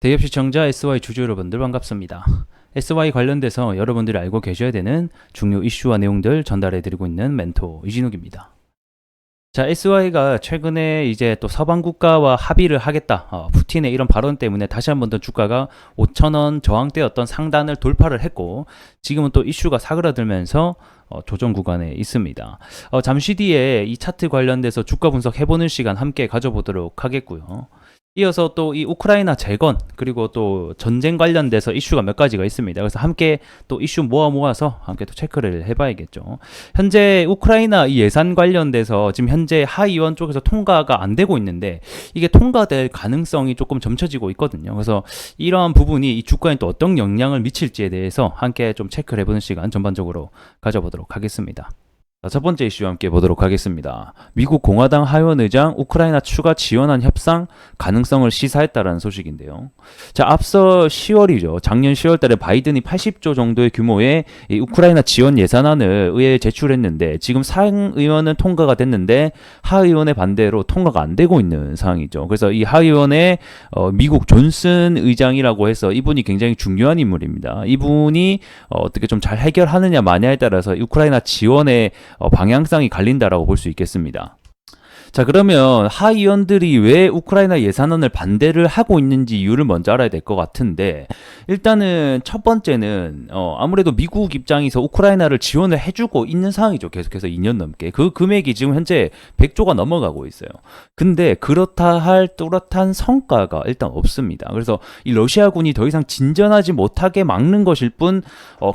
대기업 시청자 SY 주주 여러분들 반갑습니다. SY 관련돼서 여러분들이 알고 계셔야 되는 중요 이슈와 내용들 전달해드리고 있는 멘토 이진욱입니다. 자, SY가 최근에 이제 또 서방 국가와 합의를 하겠다. 푸틴의 이런 발언 때문에 다시 한 번 더 주가가 5,000원 저항대였던 상단을 돌파를 했고, 지금은 또 이슈가 사그라들면서 조정 구간에 있습니다. 잠시 뒤에 이 차트 관련돼서 주가 분석 해보는 시간 함께 가져보도록 하겠고요. 이어서 또 이 우크라이나 재건 그리고 또 전쟁 관련돼서 이슈가 몇 가지가 있습니다. 그래서 함께 또 이슈 모아서 함께 또 체크를 해봐야겠죠. 현재 우크라이나 이 예산 관련돼서 지금 현재 하의원 쪽에서 통과가 안 되고 있는데 이게 통과될 가능성이 조금 점쳐지고 있거든요. 그래서 이러한 부분이 이 주가에 또 어떤 영향을 미칠지에 대해서 함께 좀 체크를 해보는 시간 전반적으로 가져보도록 하겠습니다. 자, 첫 번째 이슈와 함께 보도록 하겠습니다. 미국 공화당 하원 의장 우크라이나 추가 지원안 협상 가능성을 시사했다라는 소식인데요. 자, 앞서 10월이죠. 작년 10월 달에 바이든이 80조 정도의 규모의 이 우크라이나 지원 예산안을 의회에 제출했는데 지금 상의원은 통과가 됐는데 하의원의 반대로 통과가 안 되고 있는 상황이죠. 그래서 이 하의원의 미국 존슨 의장이라고 해서 이분이 굉장히 중요한 인물입니다. 이분이 어떻게 좀 잘 해결하느냐 마냐에 따라서 우크라이나 지원의 방향성이 갈린다라고 볼 수 있겠습니다. 자, 그러면 하의원들이 왜 우크라이나 예산안을 반대를 하고 있는지 이유를 먼저 알아야 될 것 같은데, 일단은 첫 번째는 아무래도 미국 입장에서 우크라이나를 지원을 해주고 있는 상황이죠. 계속해서 2년 넘게 그 금액이 지금 현재 100조가 넘어가고 있어요. 근데 그렇다 할 뚜렷한 성과가 일단 없습니다. 그래서 이 러시아군이 더 이상 진전하지 못하게 막는 것일 뿐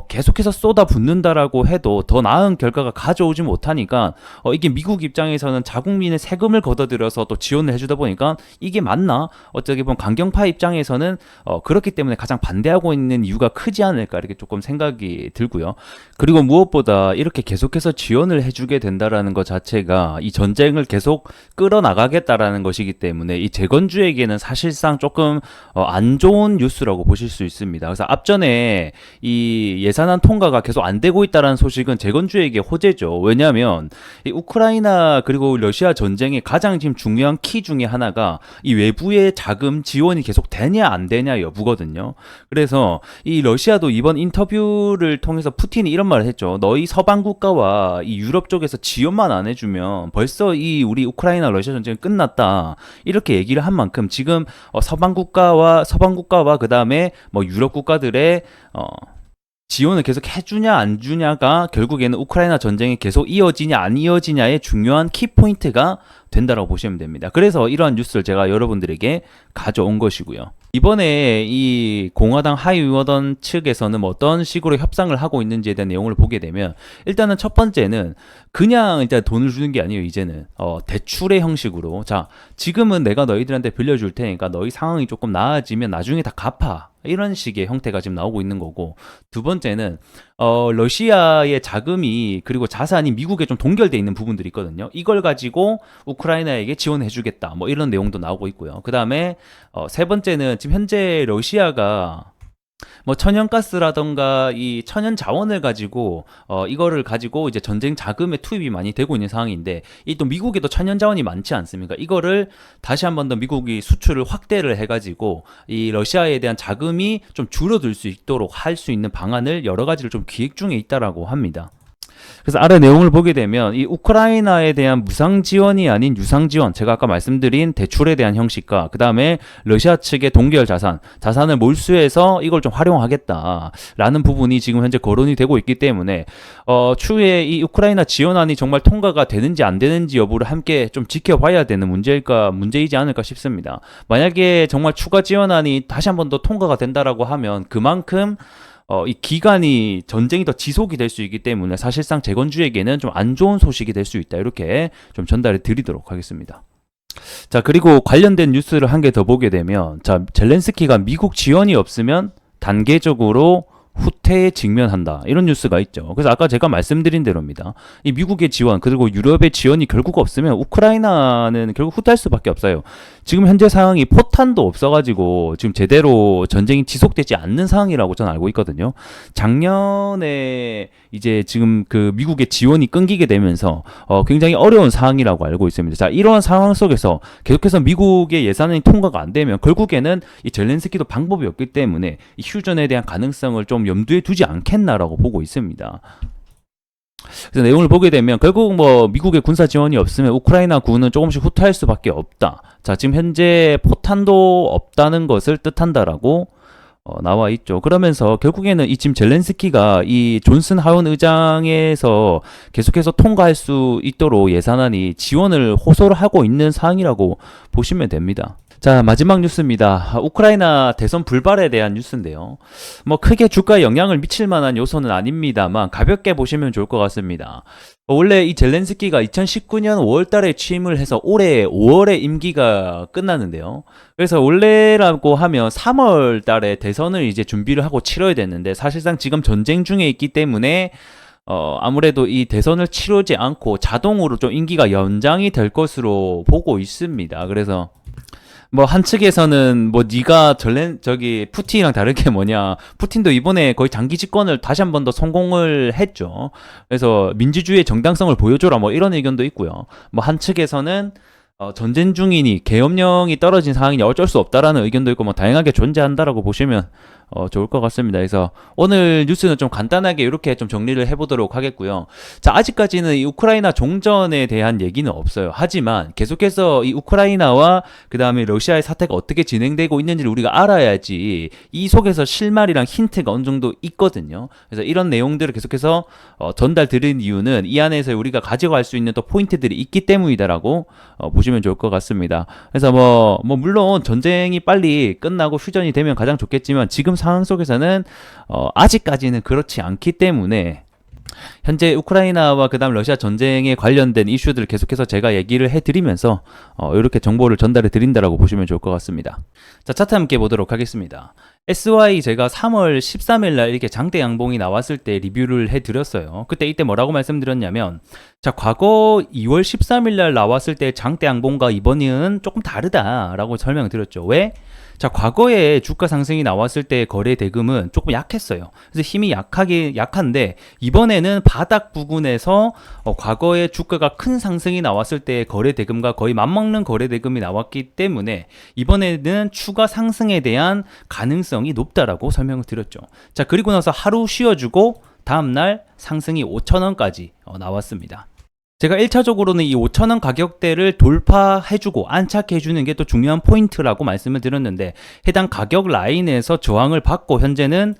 계속해서 쏟아붓는다라고 해도 더 나은 결과가 가져오지 못하니까 이게 미국 입장에서는 자국민의 세금을 걷어들여서 또 지원을 해주다 보니까 이게 맞나? 어떻게 보면 강경파 입장에서는 그렇기 때문에 가장 반대하고 있는 이유가 크지 않을까 이렇게 조금 생각이 들고요. 그리고 무엇보다 이렇게 계속해서 지원을 해주게 된다라는 것 자체가 이 전쟁을 계속 끌어나가겠다라는 것이기 때문에 이 재건주에게는 사실상 조금 안 좋은 뉴스라고 보실 수 있습니다. 그래서 앞전에 이 예산안 통과가 계속 안 되고 있다라는 소식은 재건주에게 호재죠. 왜냐하면 이 우크라이나 그리고 러시아 전쟁의 가장 지금 중요한 키 중에 하나가 이 외부의 자금 지원이 계속 되냐 안 되냐 여부거든요. 그래서 이 러시아도 이번 인터뷰를 통해서 푸틴이 이런 말을 했죠. 너희 서방 국가와 이 유럽 쪽에서 지원만 안 해주면 벌써 이 우리 우크라이나 러시아 전쟁은 끝났다. 이렇게 얘기를 한 만큼 지금 서방 국가와 그 다음에 뭐 유럽 국가들의 지원을 계속 해주냐 안 주냐가 결국에는 우크라이나 전쟁이 계속 이어지냐 안 이어지냐의 중요한 키포인트가 된다고 보시면 됩니다. 그래서 이러한 뉴스를 제가 여러분들에게 가져온 것이고요. 이번에 이 공화당 하의원 측에서는 어떤 식으로 협상을 하고 있는지에 대한 내용을 보게 되면 일단은 첫 번째는 그냥 일단 돈을 주는 게 아니에요. 이제는 대출의 형식으로 자, 지금은 내가 너희들한테 빌려줄 테니까 너희 상황이 조금 나아지면 나중에 다 갚아. 이런 식의 형태가 지금 나오고 있는 거고, 두 번째는 러시아의 자금이 그리고 자산이 미국에 좀 동결돼 있는 부분들이 있거든요. 이걸 가지고 우크라이나에게 지원해주겠다 뭐 이런 내용도 나오고 있고요. 그 다음에 세 번째는 지금 현재 러시아가 뭐 천연가스라던가 이 천연 자원을 가지고 이거를 가지고 이제 전쟁 자금에 투입이 많이 되고 있는 상황인데, 이 또 미국에도 천연 자원이 많지 않습니까? 이거를 다시 한 번 더 미국이 수출을 확대를 해가지고 이 러시아에 대한 자금이 좀 줄어들 수 있도록 할 수 있는 방안을 여러 가지를 좀 기획 중에 있다라고 합니다. 그래서 아래 내용을 보게 되면 이 우크라이나에 대한 무상 지원이 아닌 유상 지원, 제가 아까 말씀드린 대출에 대한 형식과 그 다음에 러시아 측의 동결 자산을 몰수해서 이걸 좀 활용하겠다라는 부분이 지금 현재 거론이 되고 있기 때문에 추후에 이 우크라이나 지원안이 정말 통과가 되는지 안 되는지 여부를 함께 좀 지켜봐야 되는 문제이지 않을까 싶습니다. 만약에 정말 추가 지원안이 다시 한 번 더 통과가 된다라고 하면 그만큼 이 기간이 전쟁이 더 지속이 될 수 있기 때문에 사실상 재건주에게는 좀 안 좋은 소식이 될 수 있다. 이렇게 좀 전달해 드리도록 하겠습니다. 자, 그리고 관련된 뉴스를 한 개 더 보게 되면, 자, 젤렌스키가 미국 지원이 없으면 단계적으로 후퇴에 직면한다. 이런 뉴스가 있죠. 그래서 아까 제가 말씀드린 대로입니다. 이 미국의 지원 그리고 유럽의 지원이 결국 없으면 우크라이나는 결국 후퇴할 수밖에 없어요. 지금 현재 상황이 포탄도 없어가지고 지금 제대로 전쟁이 지속되지 않는 상황이라고 저는 알고 있거든요. 작년에 이제 지금 그 미국의 지원이 끊기게 되면서 굉장히 어려운 상황이라고 알고 있습니다. 자, 이러한 상황 속에서 계속해서 미국의 예산이 통과가 안 되면 결국에는 이 젤렌스키도 방법이 없기 때문에 이 휴전에 대한 가능성을 좀 염두에 두지 않겠나라고 보고 있습니다. 그래서 내용을 보게 되면 결국 뭐 미국의 군사 지원이 없으면 우크라이나 군은 조금씩 후퇴할 수밖에 없다. 자, 지금 현재 포탄도 없다는 것을 뜻한다라고 나와 있죠. 그러면서 결국에는 이 지금 젤렌스키가 이 존슨 하원 의장에서 계속해서 통과할 수 있도록 예산안이 지원을 호소를 하고 있는 상황이라고 보시면 됩니다. 자, 마지막 뉴스입니다. 우크라이나 대선 불발에 대한 뉴스인데요. 뭐 크게 주가에 영향을 미칠 만한 요소는 아닙니다만 가볍게 보시면 좋을 것 같습니다. 원래 이 젤렌스키가 2019년 5월 달에 취임을 해서 올해 5월에 임기가 끝났는데요. 그래서 원래라고 하면 3월 달에 대선을 이제 준비를 하고 치러야 됐는데 사실상 지금 전쟁 중에 있기 때문에 아무래도 이 대선을 치르지 않고 자동으로 좀 임기가 연장이 될 것으로 보고 있습니다. 그래서 뭐 한 측에서는 뭐 네가 저기 푸틴이랑 다른 게 뭐냐, 푸틴도 이번에 거의 장기 집권을 다시 한 번 더 성공을 했죠. 그래서 민주주의의 정당성을 보여줘라 뭐 이런 의견도 있고요. 뭐 한 측에서는 전쟁 중이니 계엄령이 떨어진 상황이니 어쩔 수 없다라는 의견도 있고 뭐 다양하게 존재한다라고 보시면 좋을 것 같습니다. 그래서 오늘 뉴스는 좀 간단하게 이렇게 좀 정리를 해보도록 하겠고요. 자, 아직까지는 이 우크라이나 종전에 대한 얘기는 없어요. 하지만 계속해서 이 우크라이나와 그 다음에 러시아의 사태가 어떻게 진행되고 있는지를 우리가 알아야지 이 속에서 실마리랑 힌트가 어느 정도 있거든요. 그래서 이런 내용들을 계속해서 전달 드린 이유는 이 안에서 우리가 가져갈 수 있는 또 포인트들이 있기 때문이다라고 보시면 좋을 것 같습니다. 그래서 뭐 물론 전쟁이 빨리 끝나고 휴전이 되면 가장 좋겠지만 지금 상황 속에서는 아직까지는 그렇지 않기 때문에 현재 우크라이나와 그다음 러시아 전쟁에 관련된 이슈들을 계속해서 제가 얘기를 해드리면서 이렇게 정보를 전달해 드린다라고 보시면 좋을 것 같습니다. 자, 차트 함께 보도록 하겠습니다. SY 제가 3월 13일 날 이렇게 장대 양봉이 나왔을 때 리뷰를 해드렸어요. 이때 뭐라고 말씀드렸냐면, 자, 과거 2월 13일 날 나왔을 때 장대 양봉과 이번은 조금 다르다라고 설명드렸죠. 왜? 자, 과거에 주가 상승이 나왔을 때 거래 대금은 조금 약했어요. 그래서 힘이 약한데 이번에는 바닥 부근에서 과거에 주가가 큰 상승이 나왔을 때 거래 대금과 거의 맞먹는 거래 대금이 나왔기 때문에 이번에는 추가 상승에 대한 가능성이 높다라고 설명을 드렸죠. 자, 그리고 나서 하루 쉬어주고 다음날 상승이 5,000원까지 나왔습니다. 제가 1차적으로는 이 5,000원 가격대를 돌파해주고 안착해주는 게 또 중요한 포인트라고 말씀을 드렸는데, 해당 가격 라인에서 저항을 받고 현재는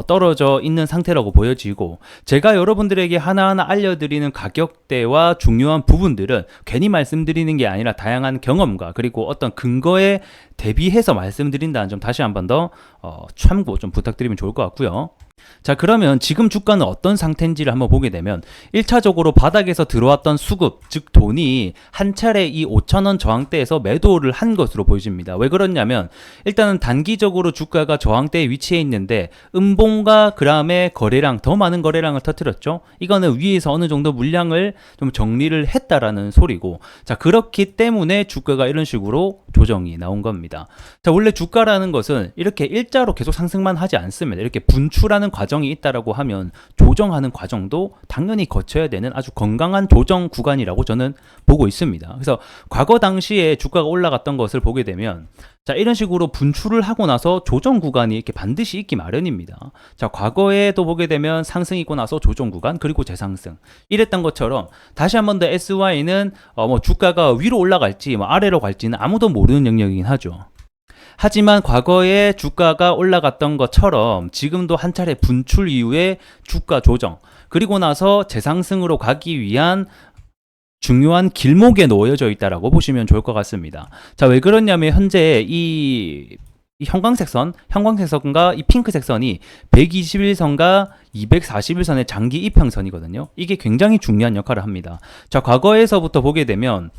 떨어져 있는 상태라고 보여지고, 제가 여러분들에게 하나하나 알려드리는 가격대와 중요한 부분들은 괜히 말씀드리는 게 아니라 다양한 경험과 그리고 어떤 근거에 대비해서 말씀드린다는 점 다시 한 번 더 참고 좀 부탁드리면 좋을 것 같고요. 자, 그러면 지금 주가는 어떤 상태인지를 한번 보게 되면 1차적으로 바닥에서 들어왔던 수급, 즉 돈이 한 차례 이 5,000원 저항대에서 매도를 한 것으로 보여집니다. 왜 그러냐면 일단은 단기적으로 주가가 저항대에 위치해 있는데 음봉과 그 다음에 거래량, 더 많은 거래량을 터뜨렸죠. 이거는 위에서 어느 정도 물량을 좀 정리를 했다라는 소리고, 자, 그렇기 때문에 주가가 이런 식으로 조정이 나온 겁니다. 자, 원래 주가라는 것은 이렇게 일자로 계속 상승만 하지 않습니다. 이렇게 분출하는 과정이 있다라고 하면 조정하는 과정도 당연히 거쳐야 되는 아주 건강한 조정 구간이라고 저는 보고 있습니다. 그래서 과거 당시에 주가가 올라갔던 것을 보게 되면, 자, 이런 식으로 분출을 하고 나서 조정 구간이 이렇게 반드시 있기 마련입니다. 자, 과거에도 보게 되면 상승 있고 나서 조정 구간, 그리고 재상승 이랬던 것처럼 다시 한 번 더 SY는 뭐 주가가 위로 올라갈지 뭐 아래로 갈지는 아무도 모르는 영역이긴 하죠. 하지만 과거에 주가가 올라갔던 것처럼 지금도 한 차례 분출 이후에 주가 조정, 그리고 나서 재상승으로 가기 위한 중요한 길목에 놓여져 있다라고 보시면 좋을 것 같습니다. 자, 왜 그러냐면 현재 이 형광색 선과 이 핑크색 선이 121선과 241선의 장기 이평선이거든요. 이게 굉장히 중요한 역할을 합니다. 자, 과거에서부터 보게 되면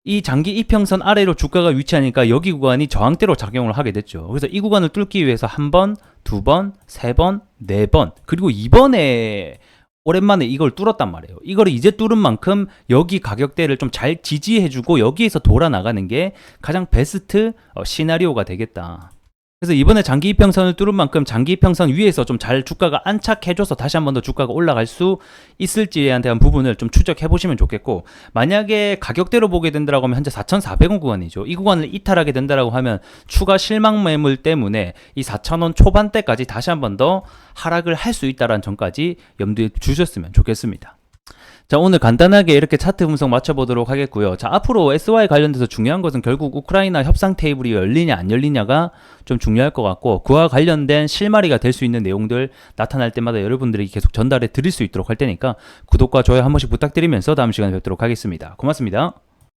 이 장기 이평선 아래로 주가가 위치하니까 여기 구간이 저항대로 작용을 하게 됐죠. 그래서 이 구간을 뚫기 위해서 한 번, 두 번, 세 번, 네 번, 그리고 이번에 오랜만에 이걸 뚫었단 말이에요. 이거를 이제 뚫은 만큼 여기 가격대를 좀 잘 지지해주고 여기에서 돌아 나가는 게 가장 베스트 시나리오가 되겠다. 그래서 이번에 장기 이평선을 뚫은 만큼 장기 이평선 위에서 좀 잘 주가가 안착해줘서 다시 한 번 더 주가가 올라갈 수 있을지에 대한 부분을 좀 추적해 보시면 좋겠고, 만약에 가격대로 보게 된다고 하면 현재 4,400원 구간이죠. 이 구간을 이탈하게 된다고 하면 추가 실망 매물 때문에 이 4,000원 초반대까지 다시 한 번 더 하락을 할 수 있다는 점까지 염두에 주셨으면 좋겠습니다. 자, 오늘 간단하게 이렇게 차트 분석 맞춰보도록 하겠고요. 자, 앞으로 SY 관련돼서 중요한 것은 결국 우크라이나 협상 테이블이 열리냐 안 열리냐가 좀 중요할 것 같고, 그와 관련된 실마리가 될 수 있는 내용들 나타날 때마다 여러분들이 계속 전달해 드릴 수 있도록 할 테니까 구독과 좋아요 한 번씩 부탁드리면서 다음 시간에 뵙도록 하겠습니다. 고맙습니다.